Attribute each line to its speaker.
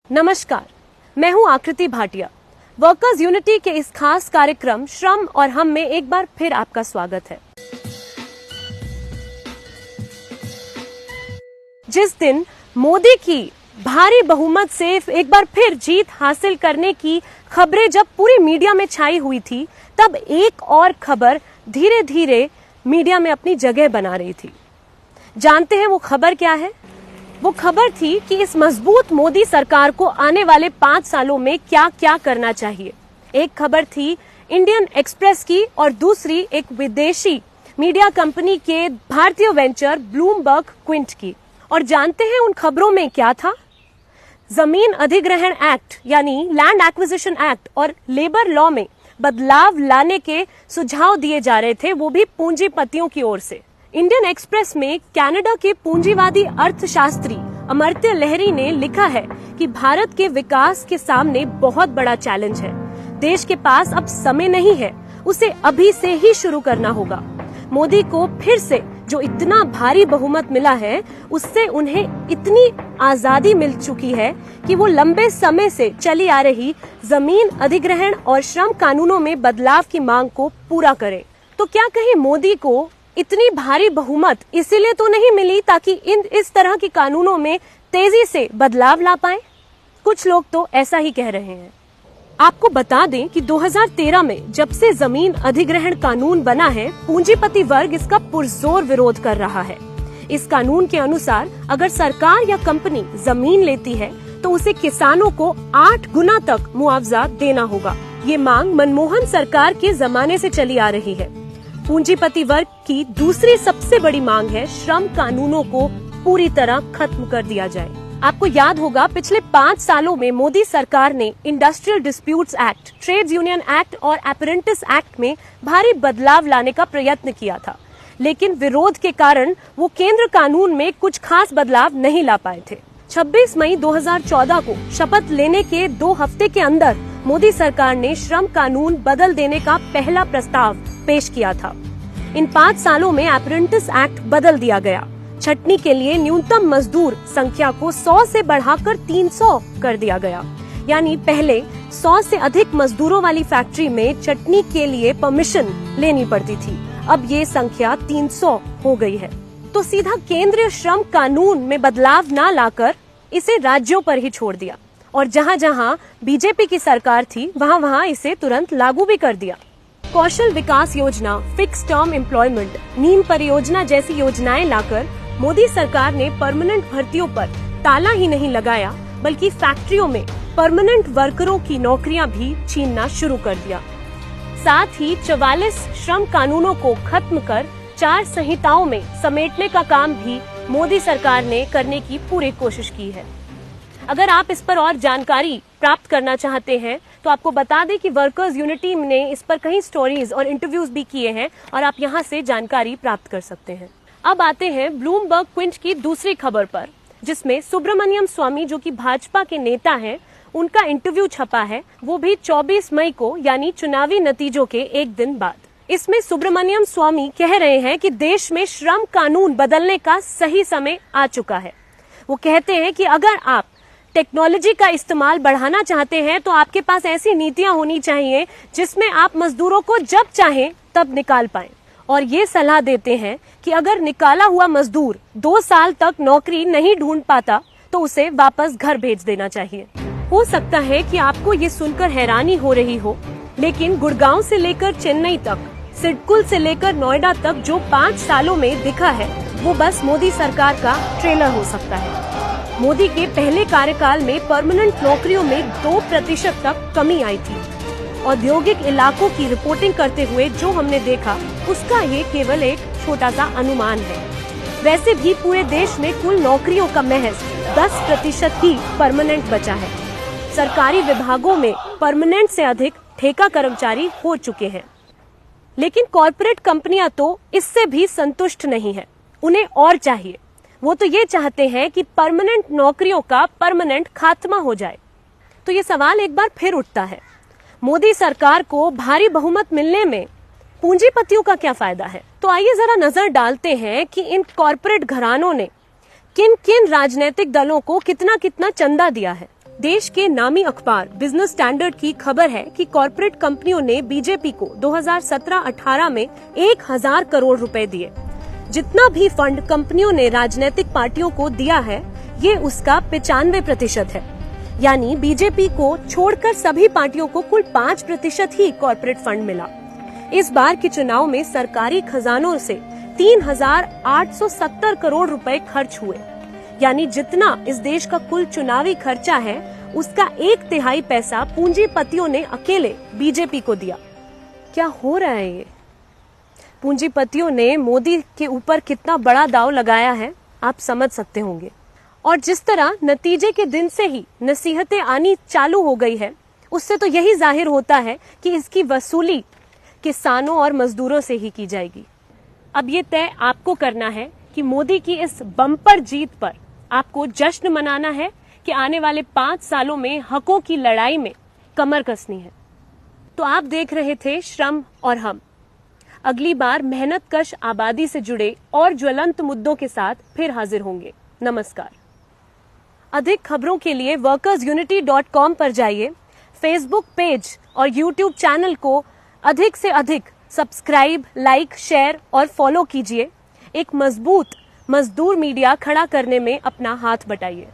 Speaker 1: नमस्कार, मैं हूं आकृति भाटिया। वर्कर्स यूनिटी के इस खास कार्यक्रम श्रम और हम में एक बार फिर आपका स्वागत है। जिस दिन मोदी की भारी बहुमत से एक बार फिर जीत हासिल करने की खबरें जब पूरी मीडिया में छाई हुई थी, तब एक और खबर धीरे धीरे मीडिया में अपनी जगह बना रही थी। जानते हैं वो खबर क्या है? वो खबर थी कि इस मजबूत मोदी सरकार को आने वाले 5 सालों में क्या क्या करना चाहिए। एक खबर थी इंडियन एक्सप्रेस की और दूसरी एक विदेशी मीडिया कंपनी के भारतीय वेंचर ब्लूमबर्ग क्विंट की। और जानते हैं उन खबरों में क्या था? जमीन अधिग्रहण एक्ट यानी लैंड एक्विजिशन एक्ट और लेबर लॉ में बदलाव लाने के सुझाव दिए जा रहे थे, वो भी पूंजीपतियों की ओर से। इंडियन एक्सप्रेस में कनाडा के पूंजीवादी अर्थशास्त्री अमर्त्य लहरी ने लिखा है कि भारत के विकास के सामने बहुत बड़ा चैलेंज है। देश के पास अब समय नहीं है, उसे अभी से ही शुरू करना होगा। मोदी को फिर से जो इतना भारी बहुमत मिला है, उससे उन्हें इतनी आजादी मिल चुकी है कि वो लंबे समय से चली आ रही जमीन अधिग्रहण और श्रम कानूनों में बदलाव की मांग को पूरा करें। तो क्या कहीं मोदी को इतनी भारी बहुमत इसीलिए तो नहीं मिली ताकि इस तरह के कानूनों में तेजी से बदलाव ला पाए? कुछ लोग तो ऐसा ही कह रहे हैं। आपको बता दें कि 2013 में जब से जमीन अधिग्रहण कानून बना है, पूंजीपति वर्ग इसका पुरजोर विरोध कर रहा है। इस कानून के अनुसार अगर सरकार या कंपनी जमीन लेती है तो उसे किसानों को 8 गुना तक मुआवजा देना होगा। ये मांग मनमोहन सरकार के जमाने से चली आ रही है। पूंजीपति वर्ग की दूसरी सबसे बड़ी मांग है श्रम कानूनों को पूरी तरह खत्म कर दिया जाए। आपको याद होगा पिछले 5 सालों में मोदी सरकार ने industrial disputes act, trades union act और अप्रेंटिस एक्ट में भारी बदलाव लाने का प्रयत्न किया था, लेकिन विरोध के कारण वो केंद्र कानून में कुछ खास बदलाव नहीं ला पाए थे। 26 मई 2014 को शपथ लेने के 2 हफ्ते के अंदर मोदी सरकार ने श्रम कानून बदल देने का पहला प्रस्ताव पेश किया था। इन 5 सालों में अप्रेंटिस एक्ट बदल दिया गया। छटनी के लिए न्यूनतम मजदूर संख्या को 100 से बढ़ाकर 300 कर दिया गया। यानी पहले 100 से अधिक मजदूरों वाली फैक्ट्री में छटनी के लिए परमिशन लेनी पड़ती थी, अब ये संख्या 300 हो गई है। तो सीधा केंद्रीय श्रम कानून में बदलाव न लाकर इसे राज्यों पर ही छोड़ दिया और जहां जहां बीजेपी की सरकार थी वहां इसे तुरंत लागू भी कर दिया। कौशल विकास योजना, फिक्स टर्म एम्प्लॉयमेंट, नीम परियोजना जैसी योजनाएं लाकर मोदी सरकार ने परमानेंट भर्तियों पर ताला ही नहीं लगाया, बल्कि फैक्ट्रियों में परमानेंट वर्करों की नौकरियां भी छीनना शुरू कर दिया। साथ ही 44 श्रम कानूनों को खत्म कर 4 संहिताओं में समेटने का काम भी मोदी सरकार ने करने की पूरी कोशिश की है। अगर आप इस पर और जानकारी प्राप्त करना चाहते हैं तो आपको बता दें कि वर्कर्स यूनिटी ने इस पर कई स्टोरीज और इंटरव्यूज भी किए हैं और आप यहां से जानकारी प्राप्त कर सकते हैं। अब आते हैं ब्लूमबर्ग क्विंट की दूसरी खबर पर, जिसमें सुब्रमण्यम स्वामी जो कि भाजपा के नेता हैं, उनका इंटरव्यू छपा है, वो भी 24 मई को, यानी चुनावी नतीजों के एक दिन बाद। इसमें सुब्रमण्यम स्वामी कह रहे हैं कि देश में श्रम कानून बदलने का सही समय आ चुका है। वो कहते हैं कि अगर आप टेक्नोलॉजी का इस्तेमाल बढ़ाना चाहते हैं तो आपके पास ऐसी नीतियां होनी चाहिए जिसमें आप मजदूरों को जब चाहें तब निकाल पाएं। और ये सलाह देते हैं कि अगर निकाला हुआ मजदूर 2 साल तक नौकरी नहीं ढूंढ पाता तो उसे वापस घर भेज देना चाहिए। हो सकता है कि आपको ये सुनकर हैरानी हो रही हो, लेकिन गुड़गांव से लेकर चेन्नई तक, सिडकुल से लेकर नोएडा तक जो 5 सालों में दिखा है वो बस मोदी सरकार का ट्रेलर हो सकता है। मोदी के पहले कार्यकाल में परमानेंट नौकरियों में 2% तक कमी आई थी। औद्योगिक इलाकों की रिपोर्टिंग करते हुए जो हमने देखा उसका ये केवल एक छोटा सा अनुमान है। वैसे भी पूरे देश में कुल नौकरियों का महज 10% ही परमानेंट बचा है। सरकारी विभागों में परमानेंट से अधिक ठेका कर्मचारी हो चुके हैं। लेकिन कॉर्पोरेट कंपनियां तो इससे भी संतुष्ट नहीं है, उन्हें और चाहिए। वो तो ये चाहते हैं कि परमानेंट नौकरियों का परमानेंट खात्मा हो जाए। तो ये सवाल एक बार फिर उठता है, मोदी सरकार को भारी बहुमत मिलने में पूंजीपतियों का क्या फायदा है? तो आइए जरा नजर डालते हैं कि इन कॉर्पोरेट घरानों ने किन किन राजनीतिक दलों को कितना कितना चंदा दिया है। देश के नामी अखबार बिजनेस स्टैंडर्ड की खबर है कि कॉर्पोरेट कंपनियों ने बीजेपी को 2017-18 में 1000 करोड़ रुपए दिए। जितना भी फंड कंपनियों ने राजनीतिक पार्टियों को दिया है, ये उसका 95% है। यानी बीजेपी को छोड़कर सभी पार्टियों को कुल 5% ही कॉर्पोरेट फंड मिला। इस बार के चुनाव में सरकारी खजानों से 3870 करोड़ रुपए खर्च हुए। यानी जितना इस देश का कुल चुनावी खर्चा है, उसका 1/3 पैसा पूंजीपतियों ने अकेले बीजेपी को दिया। क्या हो रहा है ये? पूंजीपतियों ने मोदी के ऊपर कितना बड़ा दांव लगाया है, आप समझ सकते होंगे। और जिस तरह नतीजे के दिन से ही नसीहतें आनी चालू हो गई है, उससे तो यही जाहिर होता है कि इसकी वसूली किसानों और मजदूरों से ही की जाएगी। अब ये तय आपको करना है कि मोदी की इस बम्पर जीत पर आपको जश्न मनाना है कि आने वाले 5 सालों में हकों की लड़ाई में कमर कसनी है। तो आप देख रहे थे श्रम और हम। अगली बार मेहनतकश आबादी से जुड़े और ज्वलंत मुद्दों के साथ फिर हाजिर होंगे। नमस्कार। अधिक खबरों के लिए workersunity.com पर जाइए। फेसबुक पेज और यूट्यूब चैनल को अधिक से अधिक सब्सक्राइब, लाइक, शेयर और फॉलो कीजिए। एक मजबूत मजदूर मीडिया खड़ा करने में अपना हाथ बटाइए।